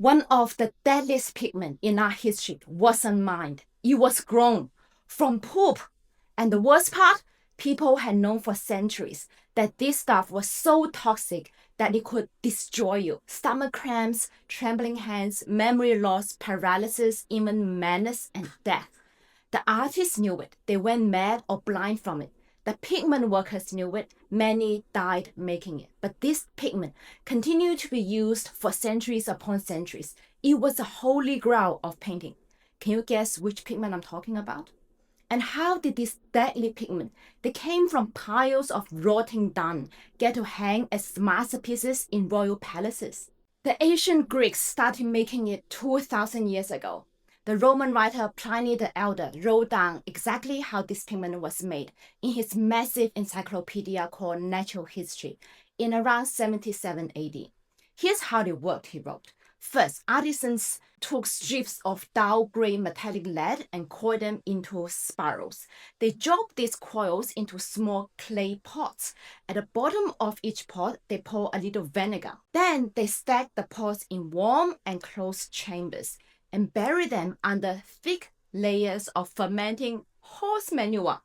One of the deadliest pigment in our history wasn't mined. It was grown from poop. And the worst part, people had known for centuries that this stuff was so toxic that it could destroy you. Stomach cramps, trembling hands, memory loss, paralysis, even madness and death. The artists knew it. They went mad or blind from it. The pigment workers knew it. Many died making it. But this pigment continued to be used for centuries upon centuries. It was a holy grail of painting. Can you guess which pigment I'm talking about? And how did this deadly pigment that came from piles of rotting dung get to hang as masterpieces in royal palaces? The ancient Greeks started making it 2,000 years ago. The Roman writer Pliny the Elder wrote down exactly how this pigment was made in his massive encyclopedia called Natural History in around 77 AD. Here's how it worked, he wrote. First, artisans took strips of dull gray metallic lead and coiled them into spirals. They dropped these coils into small clay pots. At the bottom of each pot, they pour a little vinegar. Then they stack the pots in warm and closed chambers and bury them under thick layers of fermenting horse manure.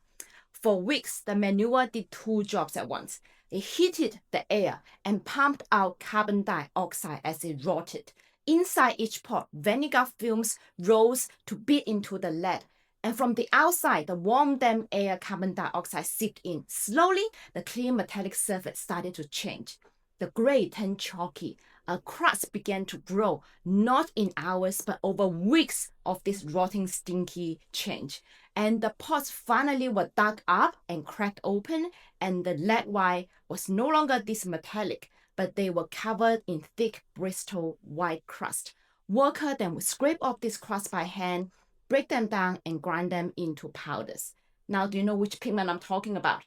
For weeks, the manure did two jobs at once. It heated the air and pumped out carbon dioxide as it rotted. Inside each pot, vinegar fumes rose to beat into the lead. And from the outside, the warm damp air carbon dioxide seeped in. Slowly, the clear metallic surface started to change. The gray turned chalky. A crust began to grow, not in hours, but over weeks of this rotting, stinky change. And the pots finally were dug up and cracked open, and the lead white was no longer this metallic, but they were covered in thick, bristle, white crust. Workers then would scrape off this crust by hand, break them down, and grind them into powders. Now, do you know which pigment I'm talking about?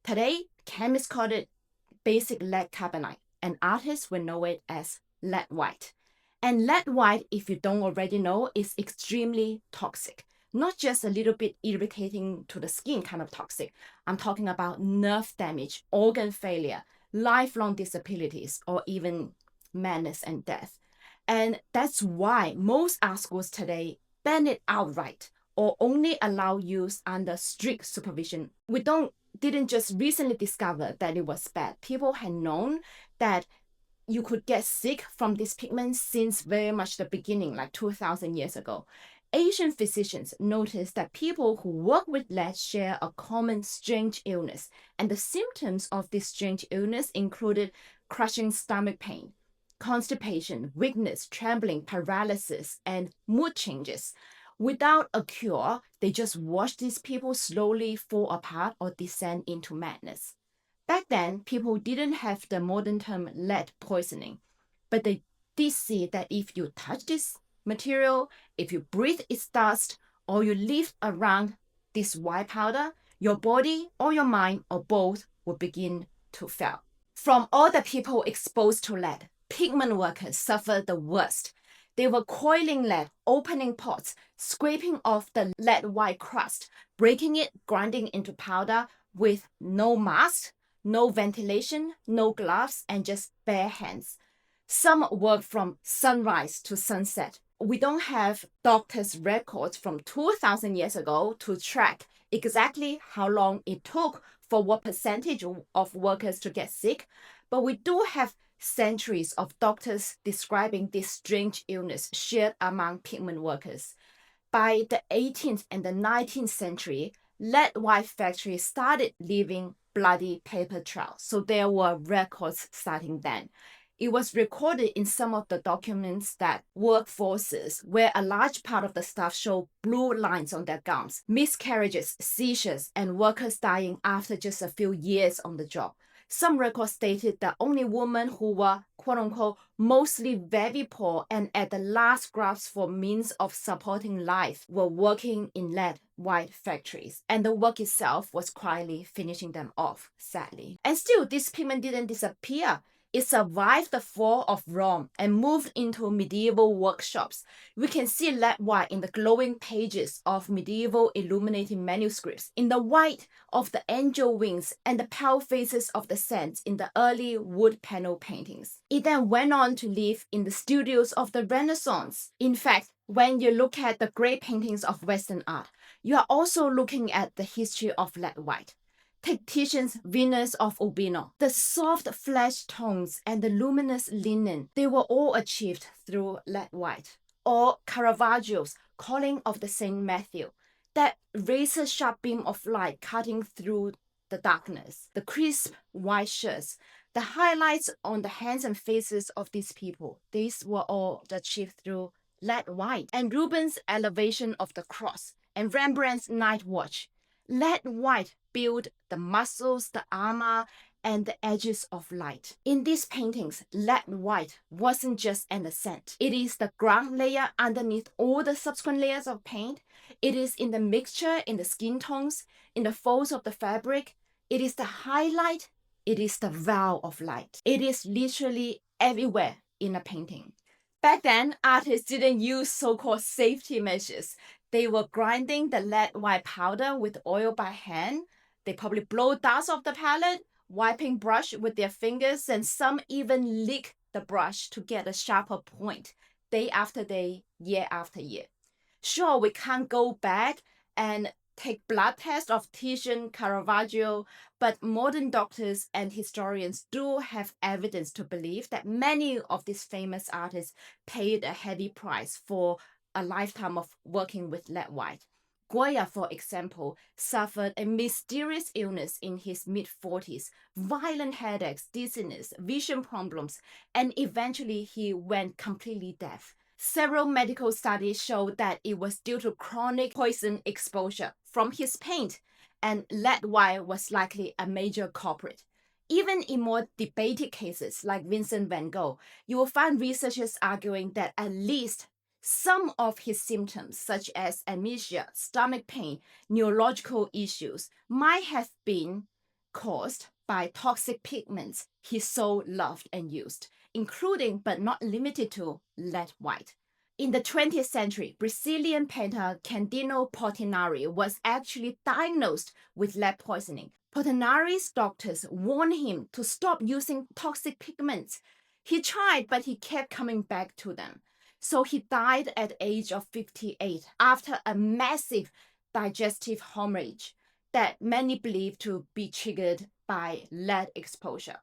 Today, chemists call it basic lead carbonate, and artists will know it as lead white. And lead white, if you don't already know, is extremely toxic. Not just a little bit irritating to the skin kind of toxic. I'm talking about nerve damage, organ failure, lifelong disabilities, or even madness and death. And that's why most art schools today ban it outright or only allow use under strict supervision. We didn't just recently discover that it was bad. People had known that you could get sick from this pigment since very much the beginning, like 2,000 years ago. Asian physicians noticed that people who work with lead share a common strange illness, and the symptoms of this strange illness included crushing stomach pain, constipation, weakness, trembling, paralysis, and mood changes. Without a cure, they just watched these people slowly fall apart or descend into madness. Back then, people didn't have the modern term lead poisoning, but they did see that if you touch this material, if you breathe its dust, or you live around this white powder, your body or your mind or both will begin to fail. From all the people exposed to lead, pigment workers suffered the worst. They were coiling lead, opening pots, scraping off the lead white crust, breaking it, grinding into powder with no mask, no ventilation, no gloves, and just bare hands. Some work from sunrise to sunset. We don't have doctors' records from 2,000 years ago to track exactly how long it took for what percentage of workers to get sick, but we do have centuries of doctors describing this strange illness shared among pigment workers. By the 18th and the 19th century, lead white factories started leaving bloody paper trails, so there were records starting then. It was recorded in some of the documents that workforces where a large part of the staff showed blue lines on their gums, miscarriages, seizures, and workers dying after just a few years on the job. Some records stated that only women who were, quote-unquote, mostly very poor and at the last grasp for means of supporting life were working in lead white factories, and the work itself was quietly finishing them off, sadly. And still, this pigment didn't disappear. It survived the fall of Rome and moved into medieval workshops. We can see lead white in the glowing pages of medieval illuminated manuscripts, in the white of the angel wings and the pale faces of the saints in the early wood panel paintings. It then went on to live in the studios of the Renaissance. In fact, when you look at the great paintings of Western art, you are also looking at the history of lead white. Take Titian's Venus of Urbino. The soft flesh tones and the luminous linen, they were all achieved through lead white. Or Caravaggio's Calling of the Saint Matthew. That razor-sharp beam of light cutting through the darkness. The crisp white shirts. The highlights on the hands and faces of these people. These were all achieved through lead white. And Rubens' Elevation of the Cross. And Rembrandt's Night Watch. Lead white build the muscles, the armor, and the edges of light. In these paintings, lead white wasn't just an accent. It is the ground layer underneath all the subsequent layers of paint. It is in the mixture, in the skin tones, in the folds of the fabric. It is the highlight. It is the veil of light. It is literally everywhere in a painting. Back then, artists didn't use so-called safety measures. They were grinding the lead white powder with oil by hand. They probably blow dust off the palette, wiping brush with their fingers, and some even lick the brush to get a sharper point, day after day, year after year. Sure, we can't go back and take blood tests of Titian, Caravaggio, but modern doctors and historians do have evidence to believe that many of these famous artists paid a heavy price for a lifetime of working with lead white. Goya, for example, suffered a mysterious illness in his mid-40s, violent headaches, dizziness, vision problems, and eventually he went completely deaf. Several medical studies show that it was due to chronic poison exposure from his paint, and lead white was likely a major culprit. Even in more debated cases like Vincent van Gogh, you will find researchers arguing that at least some of his symptoms, such as amnesia, stomach pain, neurological issues, might have been caused by toxic pigments he so loved and used, including but not limited to lead white. In the 20th century, Brazilian painter Candino Portinari was actually diagnosed with lead poisoning. Portinari's doctors warned him to stop using toxic pigments. He tried, but he kept coming back to them. So he died at the age of 58 after a massive digestive hemorrhage that many believe to be triggered by lead exposure.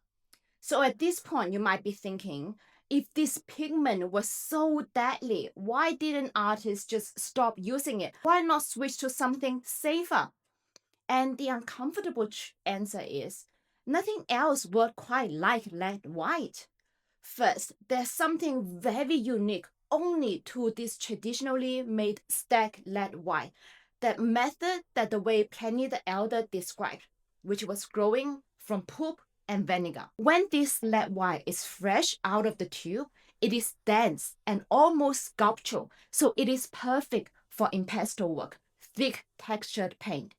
So at this point, you might be thinking, if this pigment was so deadly, why didn't artists just stop using it? Why not switch to something safer? And the uncomfortable answer is, nothing else worked quite like lead white. First, there's something very unique only to this traditionally made stacked lead white, that method that the way Pliny the Elder described, which was growing from poop and vinegar. When this lead white is fresh out of the tube, it is dense and almost sculptural, so it is perfect for impasto work, thick textured paint,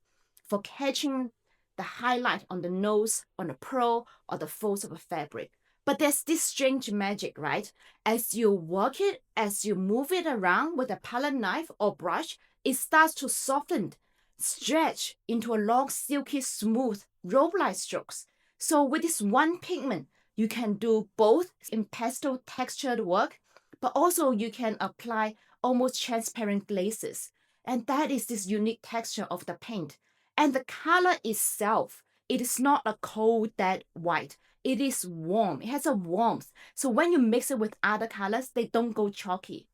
for catching the highlight on the nose, on the pearl, or the folds of a fabric. But there's this strange magic, right? As you work it, as you move it around with a palette knife or brush, it starts to soften, stretch into a long, silky, smooth, rope-like strokes. So with this one pigment, you can do both impasto textured work, but also you can apply almost transparent glazes. And that is this unique texture of the paint. And the color itself, it is not a cold, dead white. It is warm. It has a warmth. So when you mix it with other colors, they don't go chalky.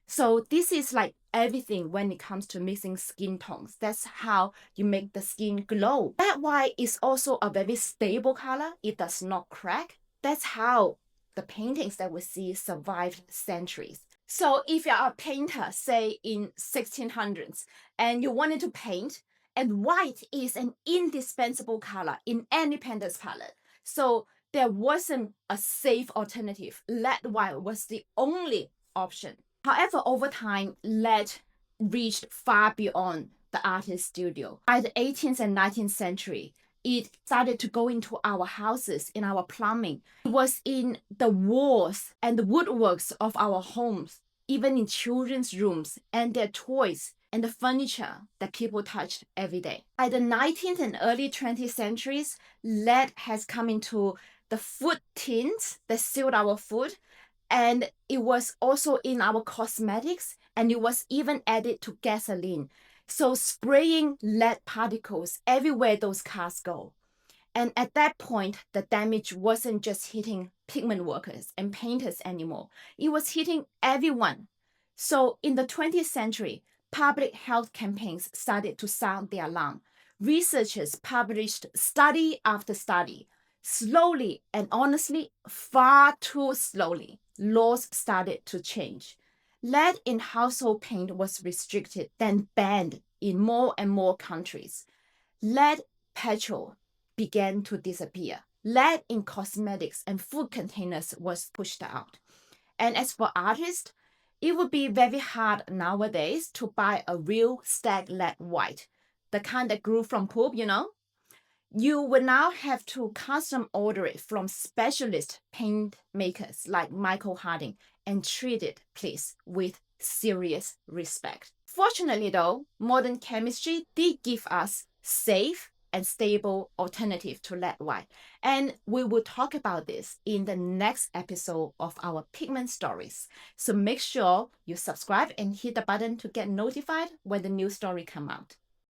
So this is like everything when it comes to mixing skin tones. That's how you make the skin glow. That white is also a very stable color. It does not crack. That's how the paintings that we see survived centuries. So if you're a painter, say in 1600s, and you wanted to paint, and white is an indispensable color in any painter's palette. So there wasn't a safe alternative. Lead white was the only option. However, over time, lead reached far beyond the artist's studio. By the 18th and 19th century, It started to go into our houses, in our plumbing. It was in the walls and the woodworks of our homes, even in children's rooms and their toys and the furniture that people touched every day. By the 19th and early 20th centuries, lead has come into the food tins that sealed our food, and it was also in our cosmetics, and it was even added to gasoline. So spraying lead particles everywhere those cars go. And at that point, the damage wasn't just hitting pigment workers and painters anymore. It was hitting everyone. So in the 20th century, public health campaigns started to sound the alarm. Researchers published study after study. Slowly and honestly, far too slowly, laws started to change. Lead in household paint was restricted, then banned in more and more countries. Lead petrol began to disappear. Lead in cosmetics and food containers was pushed out. And as for artists, it would be very hard nowadays to buy a real stag lead white, the kind that grew from poop, You would now have to custom order it from specialist paint makers like Michael Harding and treat it, please, with serious respect. Fortunately, though, modern chemistry did give us safe and stable alternative to lead white. And we will talk about this in the next episode of our pigment stories. So make sure you subscribe and hit the button to get notified when the new story come out.